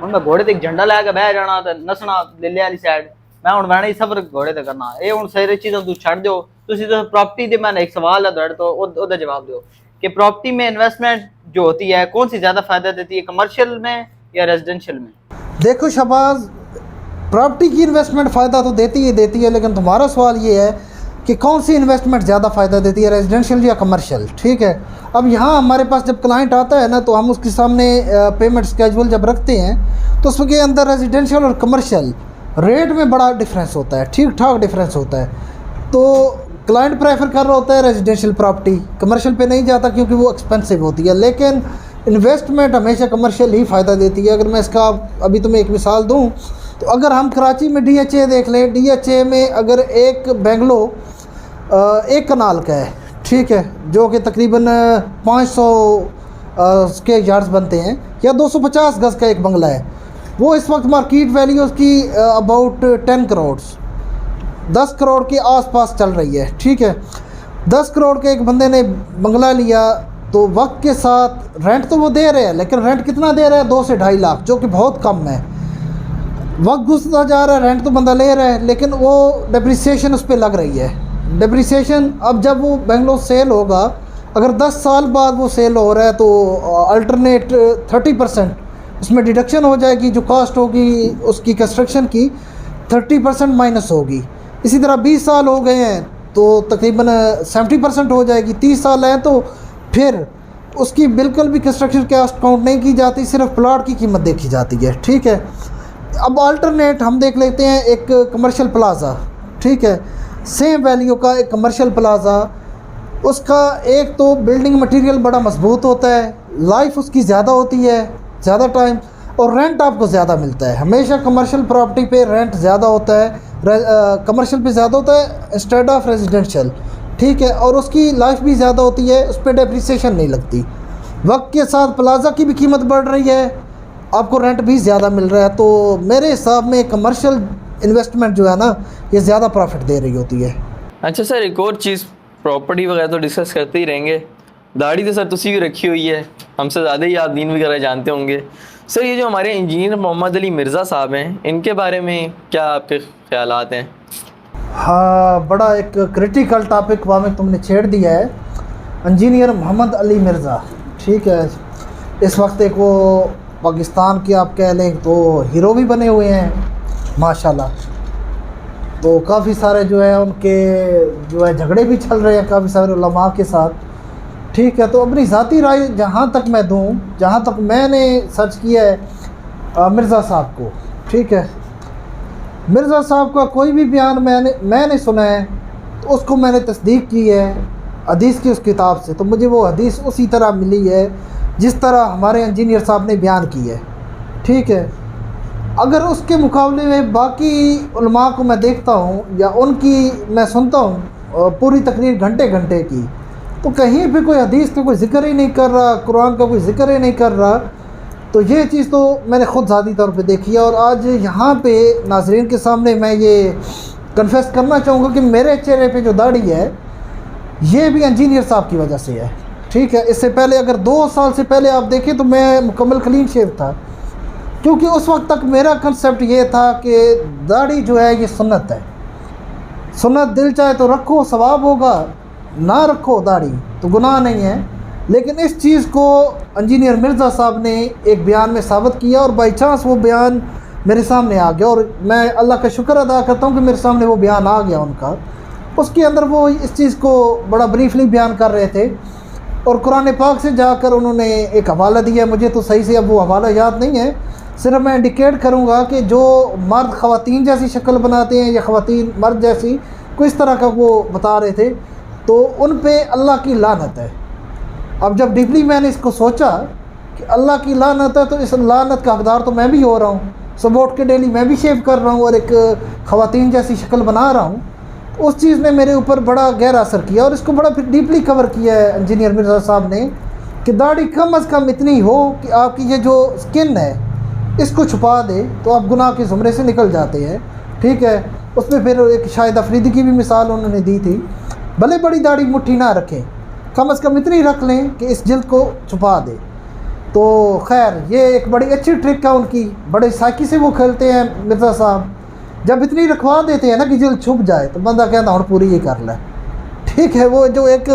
हूँ मैं घोड़े ते झंडा लैके बह जाना तो नसना दिल्ली वाली साइड। मैं हूँ वैना ही सफर घोड़े ते करना। ये हूँ सारी चीज़ों तू छड़ दो। तुसी तो प्रॉपर्टी दे, मैंने एक सवाल है तुहाडे तो ओदा जवाब दो कि प्रॉपर्टी में इन्वेस्टमेंट जो होती है कौन सी ज़्यादा फ़ायदा देती है, कमर्शियल में या रेजिडेंशियल में? देखो शहबाज, प्रॉपर्टी की इन्वेस्टमेंट फ़ायदा तो देती है, लेकिन तुम्हारा सवाल ये है कि कौन सी इन्वेस्टमेंट ज़्यादा फ़ायदा देती है, रेजिडेंशियल या कमर्शियल। ठीक है, अब यहाँ हमारे पास जब क्लाइंट आता है ना, तो हम उसके सामने पेमेंट स्केजुअल जब रखते हैं तो उसके अंदर रेजिडेंशियल और कमर्शियल रेट में बड़ा डिफरेंस होता है, ठीक ठाक डिफरेंस होता है। तो क्लाइंट प्रेफर कर रहा होता है रेजिडेंशियल प्रॉपर्टी, कमर्शियल पे नहीं जाता क्योंकि वो एक्सपेंसिव होती है। लेकिन इन्वेस्टमेंट हमेशा कमर्शियल ही फ़ायदा देती है। अगर मैं इसका अभी तुम्हें एक मिसाल दूँ तो अगर हम कराची में DHA देख लें, DHA में अगर एक बेंगलो 1 कनाल का है, ठीक है, जो कि तकरीबन 500 स्क्वायर यार्ड्स बनते हैं, या 250 गज़ का एक बंगला है, वो इस वक्त मार्केट वैल्यू उसकी अबाउट 10 करोड़ 10 करोड़ के आसपास चल रही है। ठीक है, 10 करोड़ के एक बंदे ने बंगला लिया तो वक्त के साथ रेंट तो वो दे रहे हैं, लेकिन रेंट कितना दे रहा है, 2 से 2.5 लाख, जो कि बहुत कम है। वक्त गुजरता जा रहा है, रेंट तो बंदा ले रहा है, लेकिन वो डिप्रिसिएशन उस पर लग रही है। डिप्रिसिएशन अब जब वो बेंगलोर सेल होगा, अगर 10 साल बाद वो सेल हो रहा है तो अल्टरनेट 30% उसमें डिडक्शन हो जाएगी, जो कॉस्ट होगी उसकी कंस्ट्रक्शन की 30% माइनस होगी। इसी तरह 20 साल हो गए हैं तो तकरीबन 70% हो जाएगी। 30 साल हैं तो फिर उसकी बिल्कुल भी कंस्ट्रक्शन कॉस्ट काउंट नहीं की जाती, सिर्फ प्लाट की कीमत देखी जाती है। ठीक है, अब अल्टरनेट हम देख लेते हैं एक कमर्शियल प्लाज़ा। ठीक है, सेम वैल्यू का एक कमर्शियल प्लाज़ा, उसका एक तो बिल्डिंग मटेरियल बड़ा मजबूत होता है, लाइफ उसकी ज़्यादा होती है, ज़्यादा टाइम, और रेंट आपको ज़्यादा मिलता है। हमेशा कमर्शियल प्रॉपर्टी पे रेंट ज़्यादा होता है, कमर्शियल पे ज़्यादा होता है इंस्टेड ऑफ रेजिडेंशियल। ठीक है, और उसकी लाइफ भी ज़्यादा होती है, उस पर डेप्रिसिएशन नहीं लगती। वक्त के साथ प्लाज़ा की भी कीमत बढ़ रही है, आपको रेंट भी ज़्यादा मिल रहा है। तो मेरे हिसाब में कमर्शियल इन्वेस्टमेंट जो है ना, ये ज़्यादा प्रॉफिट दे रही होती है। अच्छा सर, एक और चीज़, प्रॉपर्टी वगैरह तो डिस्कस करते ही रहेंगे, दाढ़ी तो सर तुसी भी रखी हुई है, हमसे ज़्यादा ही आप दीन वगैरह जानते होंगे। सर ये जो हमारे इंजीनियर मोहम्मद अली मिर्ज़ा साहब हैं, इनके बारे में क्या आपके ख्यालात हैं? हाँ, बड़ा एक क्रिटिकल टॉपिक वामिक तुमने छेड़ दिया है। इंजीनियर मोहम्मद अली मिर्ज़ा, ठीक है, इस वक्त एक वो पाकिस्तान के आप कह लें तो हीरो भी बने हुए हैं माशाल्लाह। तो काफ़ी सारे जो है उनके जो है झगड़े भी चल रहे हैं काफ़ी सारे उलमा के साथ। ठीक है, तो अपनी ज़ाती राय जहाँ तक मैं दूँ, जहाँ तक मैंने सर्च किया है मिर्ज़ा साहब को, ठीक है, मिर्ज़ा साहब का कोई भी बयान मैंने सुना है तो उसको मैंने तस्दीक की है हदीस की उस किताब से, तो मुझे वो हदीस उसी तरह मिली है जिस तरह हमारे इंजीनियर साहब ने बयान की है। ठीक है, अगर उसके मुकाबले में बाकी उलमा को मैं देखता हूँ या उनकी मैं सुनता हूँ पूरी तकरीर घंटे घंटे की, तो कहीं पे कोई हदीस का कोई ज़िक्र ही नहीं कर रहा, कुरान का कोई ज़िक्र ही नहीं कर रहा। तो ये चीज़ तो मैंने ख़ुद ज़ाती तौर पे देखी है, और आज यहाँ पे नाज़रीन के सामने मैं ये कन्फेस करना चाहूँगा कि मेरे चेहरे पे जो दाढ़ी है ये भी इंजीनियर साहब की वजह से है। ठीक है, इससे पहले अगर 2 साल से पहले आप देखें तो मैं मुकम्मल क्लीन शेव था, क्योंकि उस वक्त तक मेरा कंसेप्ट ये था कि दाढ़ी जो है ये सुन्नत है, सुन्नत दिल चाहे तो रखो सवाब होगा, ना रखो दाढ़ी तो गुनाह नहीं है। लेकिन इस चीज़ को इंजीनियर मिर्ज़ा साहब ने एक बयान में साबित किया, और बाई चांस वो बयान मेरे सामने आ गया, और मैं अल्लाह का शुक्र अदा करता हूँ कि मेरे सामने वो बयान आ गया उनका। उसके अंदर वो इस चीज़ को बड़ा ब्रीफली बयान कर रहे थे, और कुरान पाक से जाकर उन्होंने एक हवाला दिया, मुझे तो सही से अब वो हवाला याद नहीं है, सिर्फ मैं इंडिकेट करूँगा कि जो मर्द ख़वातीन जैसी शक्ल बनाते हैं या ख़वातीन मर्द जैसी, कोई इस तरह का वो बता रहे थे, तो उन पे अल्लाह की लानत है। अब जब डीपली मैंने इसको सोचा कि अल्लाह की लानत है, तो इस लानत का हकदार तो मैं भी हो रहा हूँ। सुबह उठ के डेली मैं भी शेव कर रहा हूँ और एक ख़वातीन जैसी शक्ल बना रहा हूँ। उस चीज़ ने मेरे ऊपर बड़ा गहरा असर किया, और इसको बड़ा फिर डीपली कवर किया है इंजीनियर मिर्ज़ा साहब ने कि दाढ़ी कम अज़ कम इतनी हो कि आपकी ये जो स्किन है इसको छुपा दे, तो आप गुनाह के ज़ुमरे से निकल जाते हैं। ठीक है, उसमें फिर एक शाहिद अफरीदी की भी मिसाल उन्होंने दी थी, भले बड़ी दाढ़ी मुट्ठी ना रखें, कम अज़ कम इतनी रख लें कि इस जिल्द को छुपा दे। तो खैर ये एक बड़ी अच्छी ट्रिक है उनकी, बड़े साइकी से वो खेलते हैं मिर्ज़ा साहब। जब इतनी रखवा देते हैं ना कि जिल्द छुप जाए, तो बंदा कहता हूँ पूरी ही कर ले। ठीक है, वो जो एक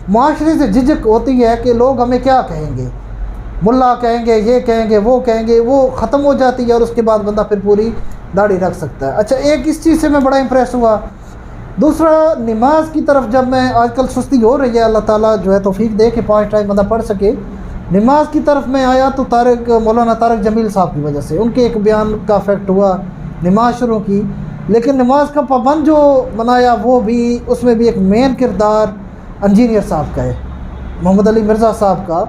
माशरे से झिझक होती है कि लोग हमें क्या कहेंगे, मुल्ला कहेंगे, ये कहेंगे, वो कहेंगे, वो ख़त्म हो जाती है, और उसके बाद बंदा फिर पूरी दाढ़ी रख सकता है। अच्छा, एक इस चीज़ से मैं बड़ा इंप्रेस हुआ। दूसरा, नमाज की तरफ जब मैं, आजकल सुस्ती हो रही है, अल्लाह ताला जो है तौफीक दे के 5 टाइम बंदा पढ़ सके, नमाज की तरफ मैं आया तो मौलाना तारक जमील साहब की वजह से, उनके एक बयान का इफेक्ट हुआ, नमाज शुरू की। लेकिन नमाज का पाबंद जो बनाया वो भी, उसमें भी एक मेन किरदार इंजीनियर साहब का है, मोहम्मद अली मिर्ज़ा साहब का,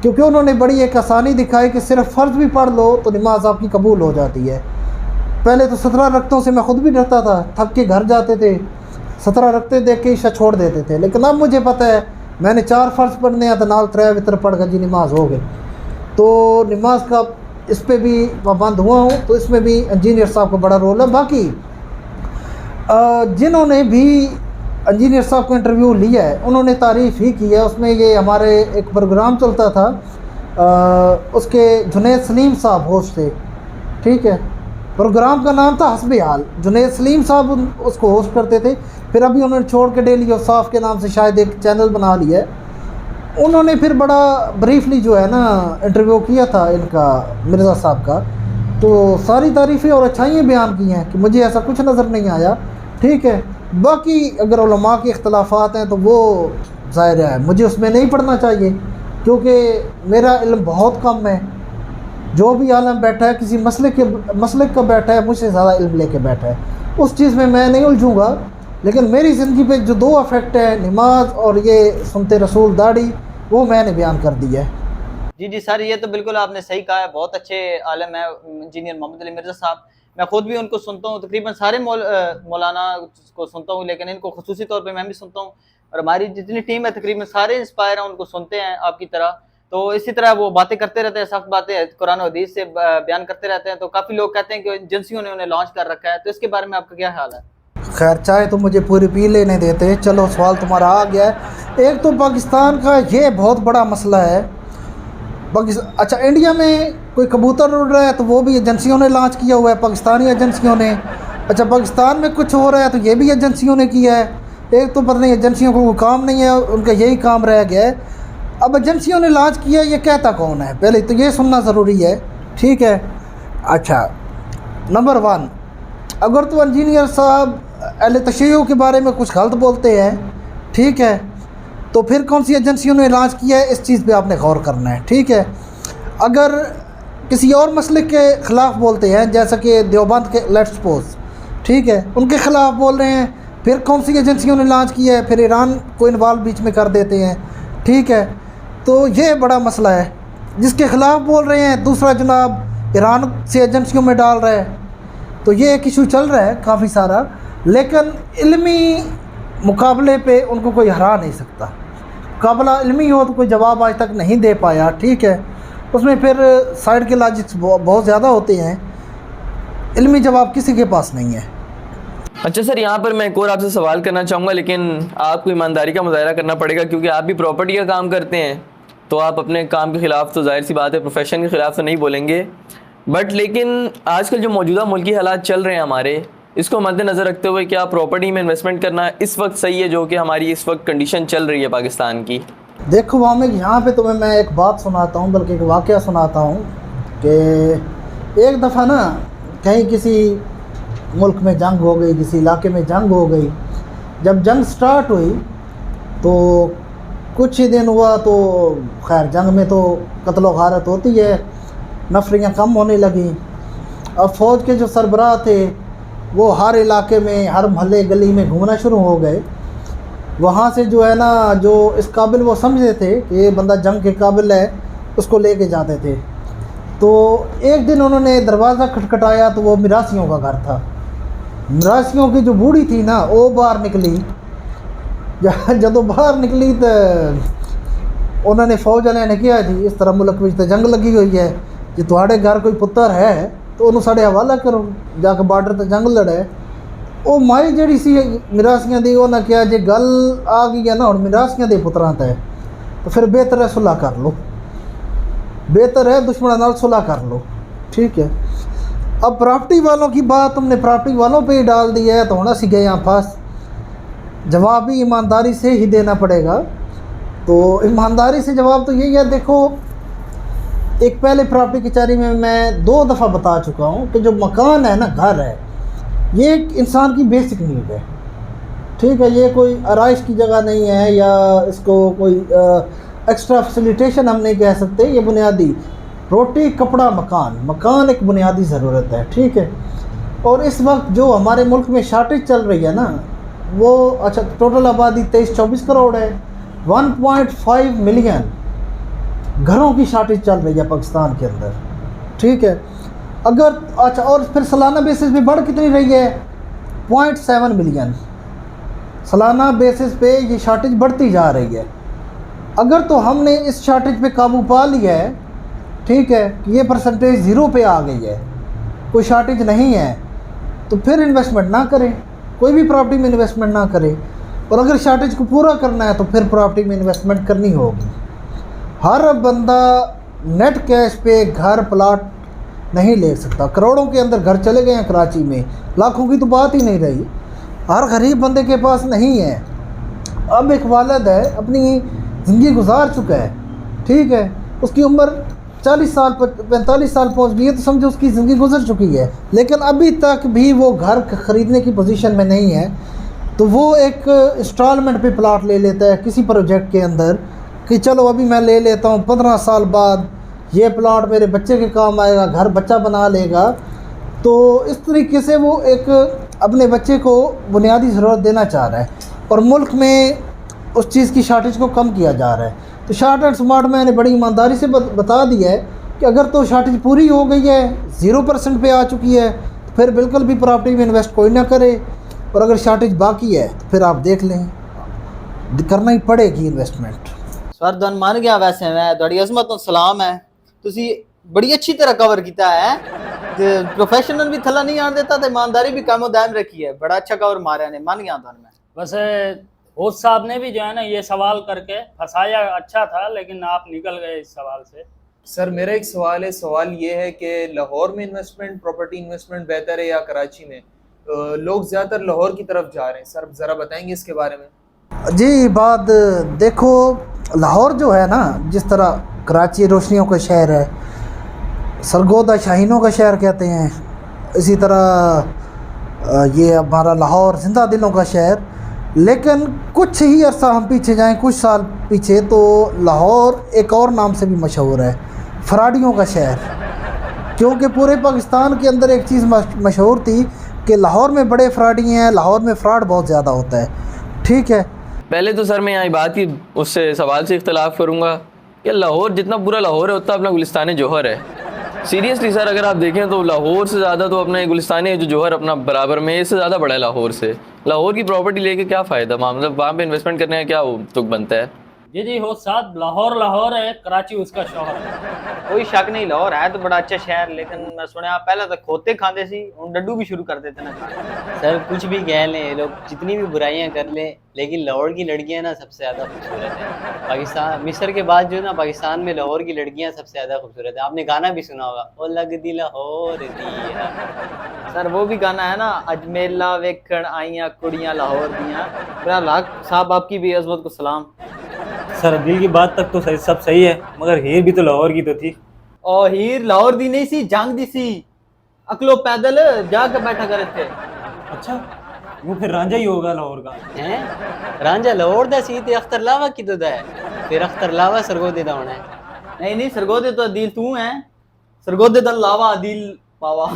क्योंकि उन्होंने बड़ी एक आसानी दिखाई कि सिर्फ फ़र्ज़ भी पढ़ लो तो नमाज आपकी कबूल हो जाती है। पहले तो 17 रकतों से मैं ख़ुद भी डरता था, थक के घर जाते थे, 17 रकते देख के ईशा छोड़ देते थे। लेकिन अब मुझे पता है मैंने 4 फ़र्ज़ पढ़ने हैं तो नाल 3 वितर पढ़ कर जी नमाज हो गई। तो नमाज का इस पर भी पाबंद हुआ हूँ, तो इसमें भी इंजीनियर साहब का बड़ा रोल है। बाकी जिन्होंने भी इंजीनियर साहब को इंटरव्यू लिया है उन्होंने तारीफ़ ही की है। उसमें ये हमारे एक प्रोग्राम चलता था, उसके जुनैद सलीम साहब होस्ट थे, ठीक है, प्रोग्राम का नाम था हस्बे हाल। जुनैद सलीम साहब उसको होस्ट करते थे, फिर अभी उन्होंने छोड़ के डेली औसाफ के नाम से शायद एक चैनल बना लिया है। उन्होंने फिर बड़ा ब्रीफली जो है ना इंटरव्यू किया था इनका, मिर्ज़ा साहब का, तो सारी तारीफ़ें और अच्छाइयाँ बयान की हैं कि मुझे ऐसा कुछ नज़र नहीं आया। ठीक है, बाकी अगर उलमा के इख्तलाफात हैं तो वो ज़ाहिर है मुझे उसमें नहीं पढ़ना चाहिए, क्योंकि मेरा इल्म बहुत कम है। जो भी आलम बैठा है किसी मसलक का बैठा है, मुझसे ज़्यादा इल्म लेके बैठा है, उस चीज़ में मैं नहीं उलझूँगा। लेकिन मेरी ज़िंदगी पे जो दो अफेक्ट है, नमाज और ये सुनते रसूल दाढ़ी, वो मैंने बयान कर दिया है। जी सर, ये तो बिल्कुल आपने सही कहा है। बहुत अच्छे आलम है इंजीनियर मोहम्मद अली मिर्ज़ा साहब। मैं खुद भी उनको सुनता हूँ, तकरीबन सारे मौलाना को सुनता हूँ, लेकिन इनको खुसूसी तौर पे मैं भी सुनता हूँ। और हमारी जितनी टीम है तकरीबन सारे इंस्पायर हैं, उनको सुनते हैं आपकी तरह। तो इसी तरह वो बातें करते रहते हैं, सख्त बातें कुरान और हदीस से बयान करते रहते हैं। तो काफ़ी लोग कहते हैं कि एजेंसियों ने उन्हें लॉन्च कर रखा है, तो इसके बारे में आपका क्या ख्याल है? खैर, चाहे तो मुझे पूरी पी लेने देते। चलो, सवाल तुम्हारा आ गया है। एक तो पाकिस्तान का ये बहुत बड़ा मसला है। अच्छा, इंडिया में कोई कबूतर उड़ रहा है तो वो भी एजेंसियों ने लॉन्च किया हुआ है, पाकिस्तानी एजेंसियों ने। अच्छा, पाकिस्तान में कुछ हो रहा है तो ये भी एजेंसियों ने किया है। एक तो पता नहीं एजेंसियों को कोई काम नहीं है, उनका यही काम रह गया है। अब एजेंसियों ने लॉन्च किया, ये कहता कौन है, पहले तो ये सुनना ज़रूरी है। ठीक है। अच्छा, नंबर 1, अगर तो इंजीनियर साहब अहले तशय्युअ के बारे में कुछ गलत बोलते हैं, ठीक है, तो फिर कौन सी एजेंसियों ने लॉन्च किया है, इस चीज़ पे आपने गौर करना है। ठीक है। अगर किसी और मसले के ख़िलाफ़ बोलते हैं, जैसा कि देवबंद के लेट्स सपोज, ठीक है, उनके ख़िलाफ़ बोल रहे हैं, फिर कौन सी एजेंसियों ने लॉन्च किया है, फिर ईरान को इन्वॉल्व बीच में कर देते हैं। ठीक है, तो ये बड़ा मसला है। जिसके ख़िलाफ़ बोल रहे हैं दूसरा जनाब ईरान से एजेंसियों में डाल रहा है, तो ये एक इशू चल रहा है काफ़ी सारा। लेकिन इल्मी मुकाबले पे उनको कोई हरा नहीं सकता। मुकाबला इल्मी हो तो कोई जवाब आज तक नहीं दे पाया। ठीक है, उसमें फिर साइड के लॉजिक्स बहुत ज़्यादा होते हैं, इल्मी जवाब किसी के पास नहीं है। अच्छा सर, यहाँ पर मैं एक और आपसे सवाल करना चाहूँगा, लेकिन आपको ईमानदारी का मुजाहरा करना पड़ेगा, क्योंकि आप भी प्रॉपर्टी का काम करते हैं, तो आप अपने काम के ख़िलाफ़ तो जाहिर सी बात है प्रोफेशन के ख़िलाफ़ तो नहीं बोलेंगे। बट लेकिन आजकल जो मौजूदा मुल्की हालात चल रहे हैं हमारे, इसको मद्देनज़र रखते हुए क्या प्रॉपर्टी में इन्वेस्टमेंट करना इस वक्त सही है, जो कि हमारी इस वक्त कंडीशन चल रही है पाकिस्तान की? देखो वामिक, यहाँ पे तुम्हें मैं एक बात सुनाता हूँ, बल्कि एक वाक़या सुनाता हूँ कि एक दफ़ा ना कहीं किसी मुल्क में जंग हो गई, किसी इलाके में जंग हो गई। जब जंग स्टार्ट हुई तो कुछ ही दिन हुआ तो खैर जंग में तो कत्ल गारत होती है, नफरियाँ कम होने लगी। अब फ़ौज के जो सरबराह थे वो हर इलाके में, हर मोहल्ले गली में घूमना शुरू हो गए। वहाँ से जो है ना, जो इस काबिल वो समझते थे कि ये बंदा जंग के काबिल है, उसको लेके जाते थे। तो एक दिन उन्होंने दरवाज़ा खटखटाया तो वो मिरासियों का घर था। मिरासियों की जो बूढ़ी थी ना, वो बाहर निकली। जब बाहर निकली तो उन्होंने फौज वाले ने किया थी, इस तरह मुल्क में तो जंग लगी हुई है, जो तुम्हारे घर कोई पुत्र है तो उन्होंने साढ़े हवाला करो, जाकर बार्डर तो जंग लड़े। वो माई जड़ी सी मिरासियाँ दी, उन्हें क्या जे गल आ गई है ना और मिरासियाँ दे पुत्रां ते, तो फिर बेहतर है सुलह कर लो, बेहतर है दुश्मन नाल सुलह कर लो। ठीक है। अब प्रॉपर्टी वालों की बात तुमने प्रॉपर्टी वालों पे ही डाल दी है, तो होना सी गए यहाँ फंस। जवाब भी ईमानदारी से ही देना पड़ेगा। तो ईमानदारी से जवाब तो यही है, देखो एक पहले प्रॉपर्टी कचहरी में मैं 2 दफ़ा बता चुका हूँ कि जो मकान है ना, घर है, ये एक इंसान की बेसिक नीड है। ठीक है, ये कोई आराइश की जगह नहीं है, या इसको कोई एक्स्ट्रा फैसिलिटेशन हम नहीं कह सकते। ये बुनियादी रोटी कपड़ा मकान एक बुनियादी ज़रूरत है। ठीक है। और इस वक्त जो हमारे मुल्क में शार्टेज चल रही है ना, वो अच्छा टोटल आबादी 23-24 करोड़ है, 1.5 मिलियन घरों की शार्टेज चल रही है पाकिस्तान के अंदर। ठीक है। अगर अच्छा, और फिर सालाना बेसिस पे बढ़ कितनी रही है, 0.7 मिलियन सालाना बेसिस पे ये शार्टेज बढ़ती जा रही है। अगर तो हमने इस शार्टेज पे काबू पा लिया है, ठीक है, कि ये परसेंटेज 0 पे आ गई है, कोई शार्टेज नहीं है, तो फिर इन्वेस्टमेंट ना करें, कोई भी प्रॉपर्टी में इन्वेस्टमेंट ना करें। और अगर शार्टेज को पूरा करना है तो फिर प्रॉपर्टी में इन्वेस्टमेंट करनी होगी। हर बंदा नेट कैश पे घर प्लाट नहीं ले सकता। करोड़ों के अंदर घर चले गए हैं कराची में, लाखों की तो बात ही नहीं रही। हर गरीब बंदे के पास नहीं है। अब एक वालिद है, अपनी ज़िंदगी गुजार चुका है, ठीक है, उसकी उम्र 40 साल 45 साल पहुंच गई है, तो समझो उसकी ज़िंदगी गुजर चुकी है, लेकिन अभी तक भी वो घर ख़रीदने की पोजीशन में नहीं है। तो वो एक इंस्टॉलमेंट पे प्लाट ले लेता है किसी प्रोजेक्ट के अंदर कि चलो अभी मैं ले लेता हूँ, 15 साल बाद ये प्लाट मेरे बच्चे के काम आएगा, घर बच्चा बना लेगा। तो इस तरीके से वो एक अपने बच्चे को बुनियादी ज़रूरत देना चाह रहा है, और मुल्क में उस चीज़ की शार्टेज को कम किया जा रहा है। तो शार्ट एंड स्मार्ट मैंने बड़ी ईमानदारी से बता दिया है कि अगर तो शार्टेज पूरी हो गई है, 0% पे आ चुकी है, तो फिर बिल्कुल भी प्रॉपर्टी में इन्वेस्ट कोई ना करे, और अगर शार्टेज बाकी है तो फिर आप देख लें, करना ही पड़ेगी इन्वेस्टमेंट। सर धन मान गया। वैसे मैं थोड़ी अजमत तो सलाम है, तुसी बड़ी अच्छी तरह कवर किया है, प्रोफेशनल भी थला नहीं आन देता, तो ईमानदारी भी कामो दायम रखी है, बड़ा अच्छा कवर मारा ने, मान गया धन में। वैसे होस्ट साहब ने भी जो है ना ये सवाल करके फंसाया, अच्छा था, लेकिन आप निकल गए इस सवाल से। सर मेरा एक सवाल है, सवाल ये है कि लाहौर में इन्वेस्टमेंट, प्रॉपर्टी इन्वेस्टमेंट बेहतर है या कराची में? लोग ज़्यादातर लाहौर की तरफ जा रहे हैं, सर ज़रा बताएंगे इसके बारे में। जी बात देखो, लाहौर जो है ना, जिस तरह कराची रोशनियों का शहर है, सरगोदा शाहीनों का शहर कहते हैं, इसी तरह ये हमारा लाहौर जिंदा दिलों का शहर। लेकिन कुछ ही अरसा हम पीछे जाएं, कुछ साल पीछे, तो लाहौर एक और नाम से भी मशहूर है, फ्राडियों का शहर। क्योंकि पूरे पाकिस्तान के अंदर एक चीज़ मशहूर थी कि लाहौर में बड़े फ्राडी हैं, लाहौर में फ्रॉड बहुत ज़्यादा होता है, ठीक है। पहले तो सर मैं यहाँ बात की उससे सवाल से इख्तलाफ करूँगा कि लाहौर जितना पूरा लाहौर है उतना अपना गुलिस्तान जौहर है। सीरियसली सर अगर आप देखें तो लाहौर से ज़्यादा तो अपना गुलिस्तान जो जौहर अपना बराबर में, इससे ज़्यादा बड़ा है लाहौर से। लाहौर की प्रॉपर्टी लेके क्या फ़ायदा, मतलब वहाँ पे इन्वेस्टमेंट करने का क्या तुक बनता है? जी होस्ट साहब, लाहौर लाहौर है, कराची उसका शौहर है। कोई शक नहीं, लाहौर है तो बड़ा अच्छा शहर, लेकिन मैं सुना आप पहले तो खोते खाते सी, उन डड्डू भी शुरू कर देते ना खाना। सर कुछ भी कह लें लोग, जितनी भी बुराइयां कर लें, लेकिन लाहौर की लड़कियां ना सबसे ज़्यादा खूबसूरत है। पाकिस्तान मिस्र के बाद जो ना पाकिस्तान में लाहौर की लड़कियां सबसे ज़्यादा खूबसूरत है। आपने गाना भी सुना होगा, ओ लग दी लाहौर दिया। सर वो भी गाना है ना, अजमेला वेखण आइयां कुड़ियां लाहौर दियां। मेरा लाख साहब आपकी भी अजमत को सलाम। सर दिल की बात तक तो सही, सब सही है, मगर हीर भी तो लाहौर की तो थी। और हीर लाहौर दी नहीं सी, जंग दी सी। अकलो पैदल जाकर बैठा करे थे। अच्छा, वो फिर रांझा ही होगा लाहौर का। हैं रांझा लाहौर दा सी ते अख्तर लावा की तो दा है, फिर अख्तर लावा सरगोदे दा होना है। नहीं नहीं, सरगोदे तो दिल तू है, सरगोदे दा लावा दिल पावा।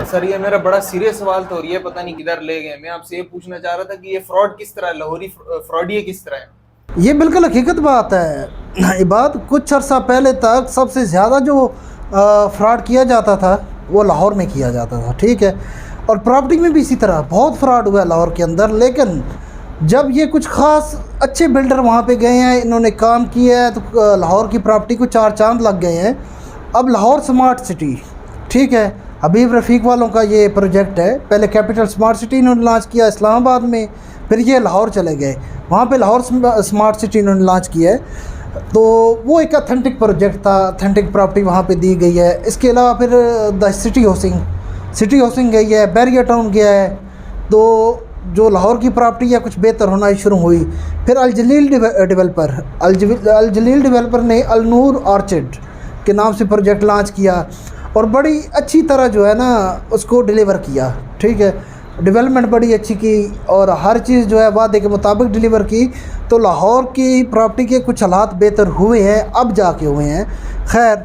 सर ये मेरा बड़ा सीरियस सवाल तो, और ये पता नहीं किधर ले गए। मैं आपसे ये पूछना चाह रहा था कि ये फ्रॉड किस तरह, लाहौरी फ्रॉडिये किस तरह है? ये बिल्कुल हकीकत बात है। ये बात कुछ अर्सा पहले तक सबसे ज़्यादा जो फ्रॉड किया जाता था वो लाहौर में किया जाता था, ठीक है, और प्रॉपर्टी में भी इसी तरह बहुत फ्रॉड हुआ है लाहौर के अंदर। लेकिन जब ये कुछ ख़ास अच्छे बिल्डर वहाँ पे गए हैं, इन्होंने काम किया है, तो लाहौर की प्रॉपर्टी को 4 चांद लग गए हैं। अब लाहौर स्मार्ट सिटी, ठीक है, हबीब रफ़ीक वालों का ये प्रोजेक्ट है। पहले कैपिटल स्मार्ट सिटी इन्होंने लॉन्च किया इस्लामाबाद में, फिर ये लाहौर चले गए, वहाँ पे लाहौर स्मार्ट सिटी इन्होंने लॉन्च किया है। तो वो एक अथेंटिक प्रोजेक्ट था, अथेंटिक प्रॉपर्टी वहाँ पे दी गई है। इसके अलावा फिर द सिटी हाउसिंग गई है, बैरियर टाउन गया है। तो जो लाहौर की प्रॉपर्टी है कुछ बेहतर होना शुरू हुई। फिर अल जलील डेवलपर ने अल नूर ऑर्चिड के नाम से प्रोजेक्ट लॉन्च किया, और बड़ी अच्छी तरह जो है ना उसको डिलीवर किया, ठीक है, डेवलपमेंट बड़ी अच्छी की, और हर चीज़ जो है वादे के मुताबिक डिलीवर की। तो लाहौर की प्रॉपर्टी के कुछ हालात बेहतर हुए हैं, अब जाके हुए हैं। खैर,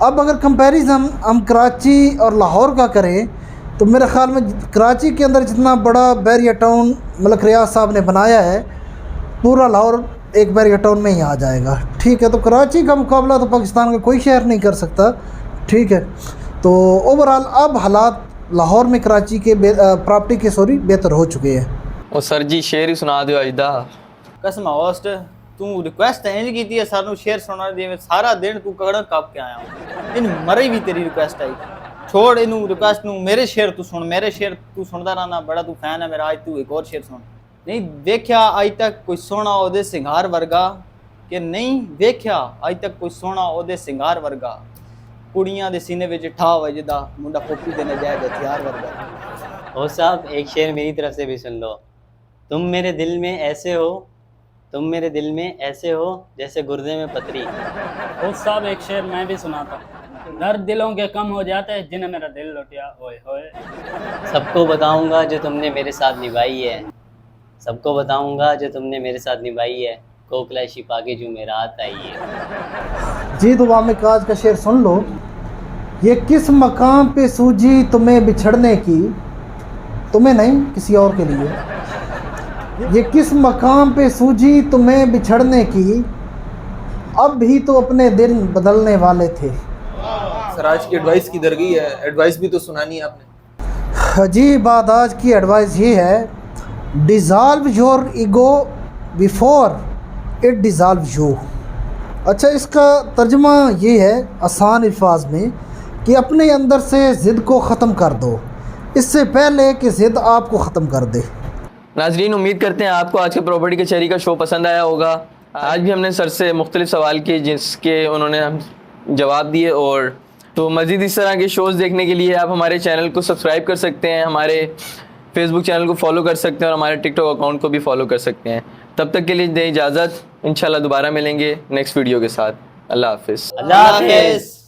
अब अगर कंपैरिजन हम कराची और लाहौर का करें तो मेरे ख़्याल में कराची के अंदर जितना बड़ा बैरियर टाउन मलक रियाज साहब ने बनाया है, पूरा लाहौर एक बैरियर टाउन में ही आ जाएगा, ठीक है। तो कराची का मुकाबला तो पाकिस्तान का कोई शहर नहीं कर सकता, ठीक है। तो ओवरऑल अब हालात लाहौर में कराची के प्रॉपर्टी के बेहतर हो चुके हैं। और सर जी शेर ही सुना दो अजदा। कसम होस्ट तू रिक्वेस्ट इंज की है सानू शेर सुना दे, सारा दिन तू कगड़ काप के आया हूं, इन मरे भी तेरी रिक्वेस्ट आई। छोड़ इनू रिक्वेस्ट नू, मेरे शेर तू सुन, मेरे शेर तू सुनदा रहना, बड़ा तू फैन है मेरा, आज तू एक और शेर सुन। नहीं देखा अज तक कोई सोना ओदे सिंगार वर्गा, कि नहीं देखा अज तक कोई सोना ओदे सिंगार वर्गा, ਕੁੜੀਆਂ ਦੇ ਸੀਨੇ ਵਿੱਚ ਠਾ ਵੱਜਦਾ ਮੁੰਡਾ ਕੋਪੀ ਦੇ ਨਜਾਇਜ਼ ਹਥਿਆਰ ਵਰਗਾ हो साहब एक शेर मेरी तरफ से भी सुन लो। तुम मेरे दिल में ऐसे हो, तुम मेरे दिल में ऐसे हो जैसे गुर्दे में पतरी। होश साहब एक शेर मैं भी सुनाता हूँ। दर्द दिलों के कम हो जाते हैं जिन्हें मेरा दिल लुटिया ओए होए। सबको बताऊंगा जो तुमने मेरे साथ निभाई है, सबको बताऊंगा जो तुमने मेरे साथ निभाई है, कोकला शिपा की जो मेरा हाथ आई है। जी तो वामिक आज का शेर सुन लो। ये किस मकाम पे सूझी तुम्हें बिछड़ने की, तुम्हें नहीं किसी और के लिए। ये किस मकाम पे सूझी तुम्हें बिछड़ने की, अब भी तो अपने दिन बदलने वाले थे। सर आज की एडवाइस किधर गई है? एडवाइस भी तो सुनानी है आपने। जी बात आज की एडवाइस ये है, dissolve your ego before it dissolve you. अच्छा इसका तर्जुमा ये है आसान अल्फाज में कि अपने अंदर से ज़िद को ख़त्म कर दो, इससे पहले कि ज़िद आपको ख़त्म कर दे। नाजरीन उम्मीद करते हैं आपको आज के प्रॉपर्टी कचहरी का शो पसंद आया होगा। आज भी हमने सर से मुख्तलिफ सवाल किए जिसके उन्होंने हम जवाब दिए। और तो मज़ीद इस तरह के शोज़ देखने के लिए आप हमारे चैनल को सब्सक्राइब कर सकते हैं, हमारे फेसबुक चैनल को फॉलो कर सकते हैं और हमारे टिकटॉक अकाउंट को भी फॉलो कर सकते हैं। तब तक के लिए दें इजाज़त, इंशाल्लाह दोबारा मिलेंगे नेक्स्ट वीडियो के साथ। अल्लाह हाफ़िज़। अल्लाह हाफ़िज़।